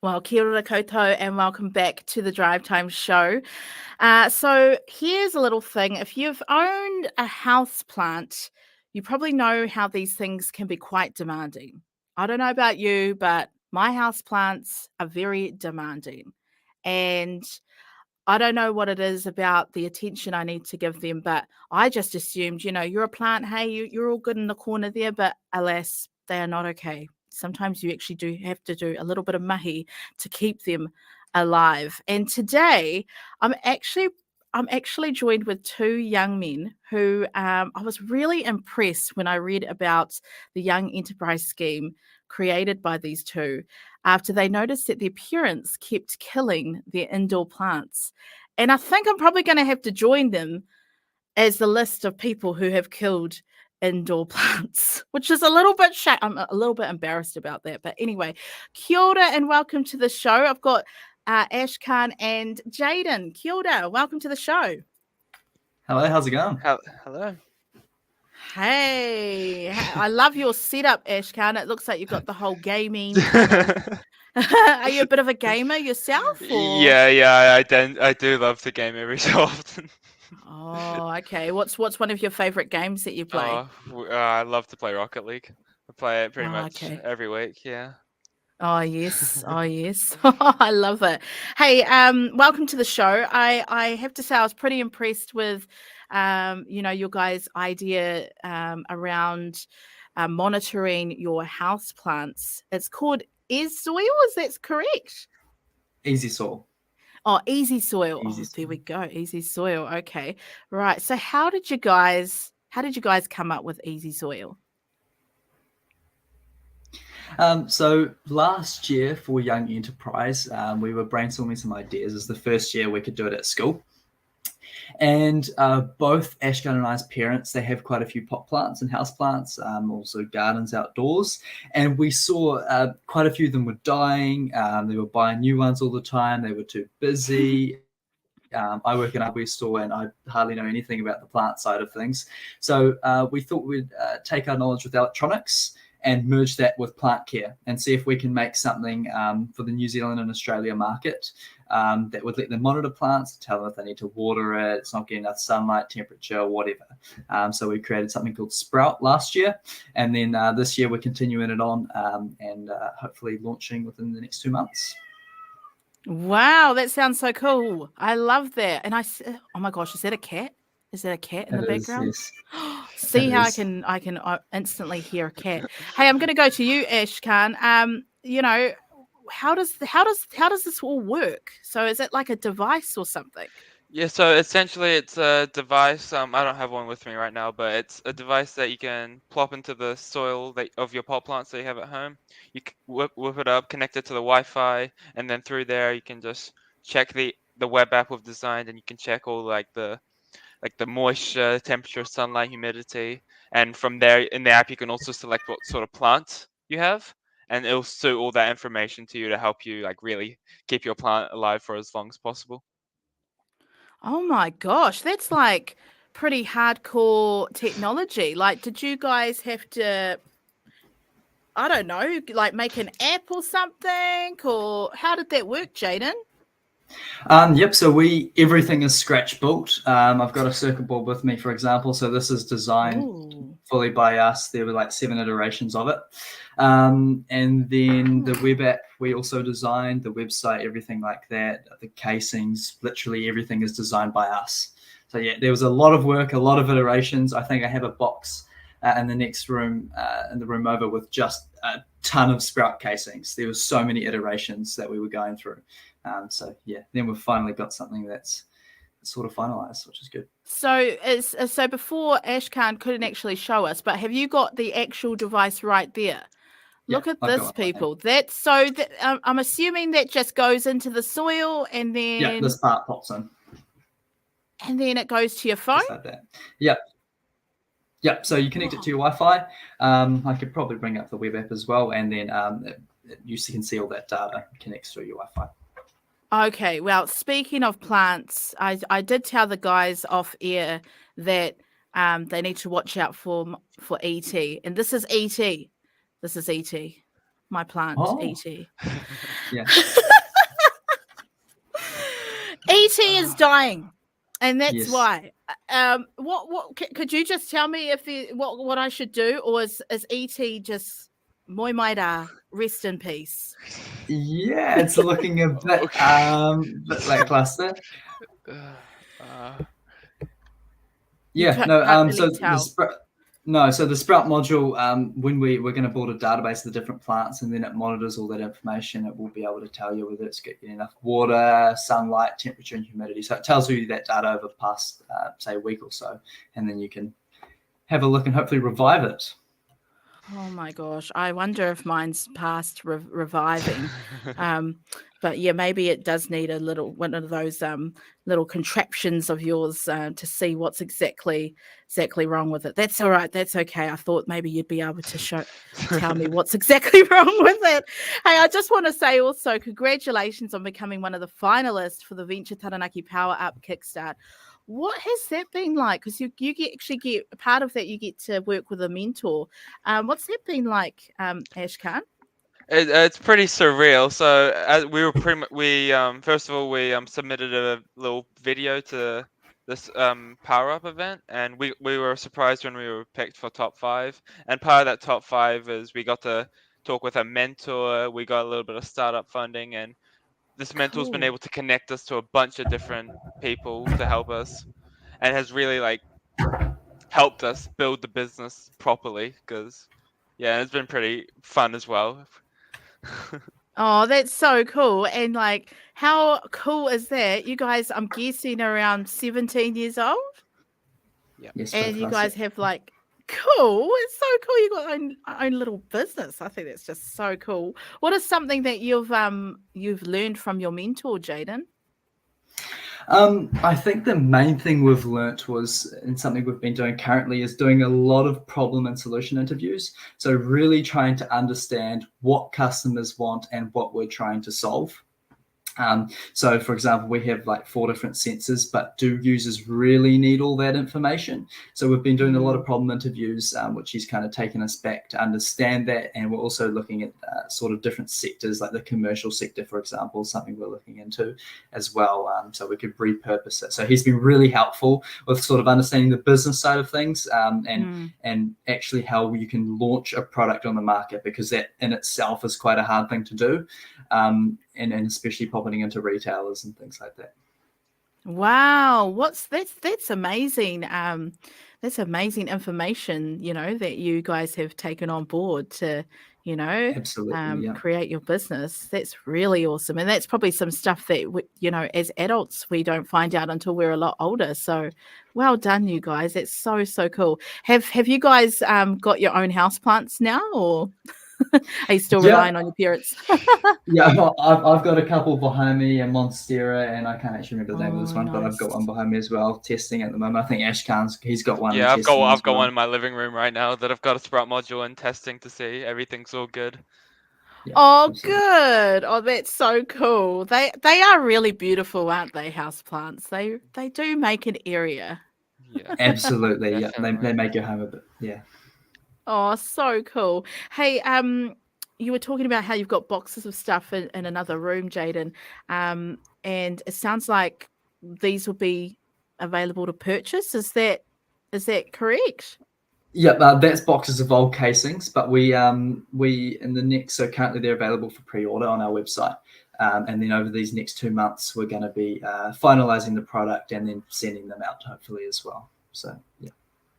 Well, kia ora koutou and welcome back to the Drive Time Show. So here's a little thing. If you've owned a house plant, you probably know how these things can be quite demanding. I don't know about you, but my house plants are very demanding. And I don't know what it is about the attention I need to give them, but I just assumed, you're a plant, hey, you're all good in the corner there, but alas, they are not okay. Sometimes you actually do have to do a little bit of mahi to keep them alive. And today, I'm actually I'm actually joined with two young men who I was really impressed when I read about the Young Enterprise Scheme created by these two after they noticed that their parents kept killing their indoor plants. And I think I'm probably going to have to join them as the list of people who have killed indoor plants, which is a little bit I'm a little bit embarrassed about that. But anyway, kia ora and welcome to the show. I've got Ashkan and Jayden. Kia ora, welcome to the show. Hello, how's it going? Hello. Hey, I love your setup, Ashkan. It looks like you've got the whole gaming kind of. Are you a bit of a gamer yourself? Or? Yeah. I do love to game every so often. Oh, okay. What's one of your favorite games that you play? I love to play Rocket League. I play it pretty much Okay. every week. Yeah. Oh yes, oh yes. I love it. Hey, welcome to the show. I have to say I was pretty impressed with your guys' idea around monitoring your house plants. It's called Ezsoil, is that correct? Ezsoil. Oh, Ezsoil. Oh, there we go. Ezsoil. Okay. Right. So how did you guys come up with Ezsoil? So last year for Young Enterprise, we were brainstorming some ideas. It was the first year we could do it at school. And both Ashkan and I's parents, they have quite a few pot plants and house plants, also gardens outdoors. And we saw quite a few of them were dying. They were buying new ones all the time. They were too busy. I work in a hardware store and I hardly know anything about the plant side of things. So we thought we'd take our knowledge with electronics and merge that with plant care and see if we can make something for the New Zealand and Australia market that would let them monitor plants, tell them if they need to water it, it's not getting enough sunlight, temperature, whatever. So we created something called Sprout last year. And then this year we're continuing it on and hopefully launching within the next 2 months. Wow, that sounds so cool. I love that. And oh my gosh, is that a cat? Is that a cat in the background? Yes. See how I can instantly hear a cat. Hey, I'm going to go to you, Ashkan. How does this all work? So is it like a device or something? Yeah, so essentially it's a device. I don't have one with me right now, but it's a device that you can plop into the soil of your pot plants that you have at home. You whip it up, connect it to the Wi-Fi, and then through there you can just check the web app we've designed, and you can check all the moisture, temperature, sunlight, humidity, and from there in the app you can also select what sort of plant you have, and it'll suit all that information to you to help you really keep your plant alive for as long as possible. Oh my gosh, that's like pretty hardcore technology. Like, did you guys have to, I don't know, like make an app or something? Or how did that work, Jayden? Yep, so everything is scratch built. I've got a circuit board with me, for example. So this is designed fully by us. There were 7 iterations of it. And then the web app, we also designed the website, everything like that. The casings, literally everything is designed by us. So yeah, there was a lot of work, a lot of iterations. I think I have a box in the next room, in the room over, with just a ton of Sprout casings. There were so many iterations that we were going through. So yeah, then we've finally got something that's sort of finalized, which is good. So before Ashkan couldn't actually show us, but have you got the actual device right there? Look at this, people. That's so. I'm assuming that just goes into the soil and then this part pops in, and then it goes to your phone. Just like that. Yep. So you connect it to your Wi-Fi. I could probably bring up the web app as well, and then you can see all that data connects through your Wi-Fi. Okay, well, speaking of plants, I did tell the guys off air that they need to watch out for ET, and this is ET. This is ET. my plant, Oh. E.T. Yeah. E.T. is dying, and that's Yes. why. What could you just tell me if what I should do, or is E.T. just moi maida, rest in peace? Yeah, it's looking a bit bit lackluster. Yeah, can't no. really So tell. the Sprout module, when we're going to build a database of the different plants, and then it monitors all that information, it will be able to tell you whether it's getting enough water, sunlight, temperature, and humidity. So it tells you that data over the past, say, a week or so, and then you can have a look and hopefully revive it. Oh my gosh, I wonder if mine's past reviving. But yeah, maybe it does need one of those little contraptions of yours to see what's exactly wrong with it. That's all right. That's okay. I thought maybe you'd be able to tell me what's exactly wrong with it. Hey, I just want to say also congratulations on becoming one of the finalists for the Venture Taranaki Power Up Kickstart. What has that been like? Because you actually get part of that. You get to work with a mentor. What's that been like, Ashkan? It's pretty surreal. So we were first of all we submitted a little video to this power up event, and we were surprised when we were picked for top 5. And part of that top 5 is we got to talk with a mentor. We got a little bit of startup funding, and this mentor's been Cool. able to connect us to a bunch of different people to help us, and has really helped us build the business properly. Because it's been pretty fun as well. Oh, that's so cool. And how cool is that? You guys, I'm guessing around 17 years old. Yes, And you both of us, guys have cool. It's so cool. You got own little business. I think that's just so cool. What is something that you've learned from your mentor, Jayden? I think the main thing we've learnt was, and something we've been doing currently, is doing a lot of problem and solution interviews. So really trying to understand what customers want and what we're trying to solve. So for example, we have 4 different sensors, but do users really need all that information? So we've been doing a lot of problem interviews, which is kind of taking us back to understand that. And we're also looking at sort of different sectors, like the commercial sector, for example, something we're looking into as well. So we could repurpose it. So he's been really helpful with sort of understanding the business side of things, and actually how you can launch a product on the market, because that in itself is quite a hard thing to do. And especially popping into retailers and things like that. Wow, that's amazing. That's amazing information, that you guys have taken on board to, Absolutely, yeah. create your business. That's really awesome. And that's probably some stuff that, as adults, we don't find out until we're a lot older. So well done, you guys. That's so, so cool. Have you guys got your own houseplants now, or are you still relying on your parents? Yeah, I've got a couple behind me, a Monstera, and I can't actually remember the name of this one, but I've got one behind me as well, testing at the moment. I think Ashkan's, he's got one. Yeah, I've got one in my living room right now that I've got a Sprout module and testing to see everything's all good. Yeah, oh, absolutely. good. Oh, that's so cool. They are really beautiful, aren't they, houseplants? They do make an area. Yeah, Absolutely. Yeah, they make your home a bit. Yeah. Oh, so cool. Hey, you were talking about how you've got boxes of stuff in another room, Jayden. And it sounds like these will be available to purchase. Is that correct? Yeah, that's boxes of old casings, but we in the next, so currently they're available for pre-order on our website. And then over these next 2 months, we're going to be finalizing the product and then sending them out hopefully as well. So, yeah.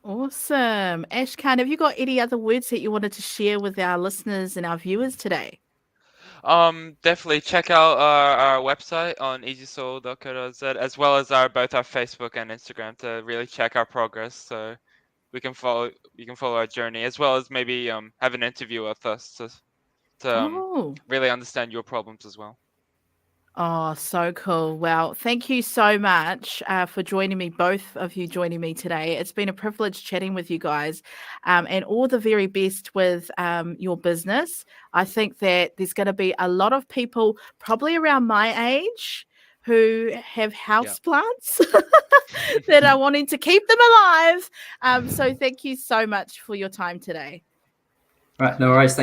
Awesome. Ashkan, have you got any other words that you wanted to share with our listeners and our viewers today? Definitely check out our website on ezsoil.co.nz, as well as both our Facebook and Instagram, to really check our progress, so you can follow our journey, as well as maybe have an interview with us to really understand your problems as well. Oh, so cool. Well, thank you so much for joining me, both of you joining me today. It's been a privilege chatting with you guys, and all the very best with your business. I think that there's going to be a lot of people probably around my age who have houseplants that are wanting to keep them alive. So thank you so much for your time today. Right, no worries.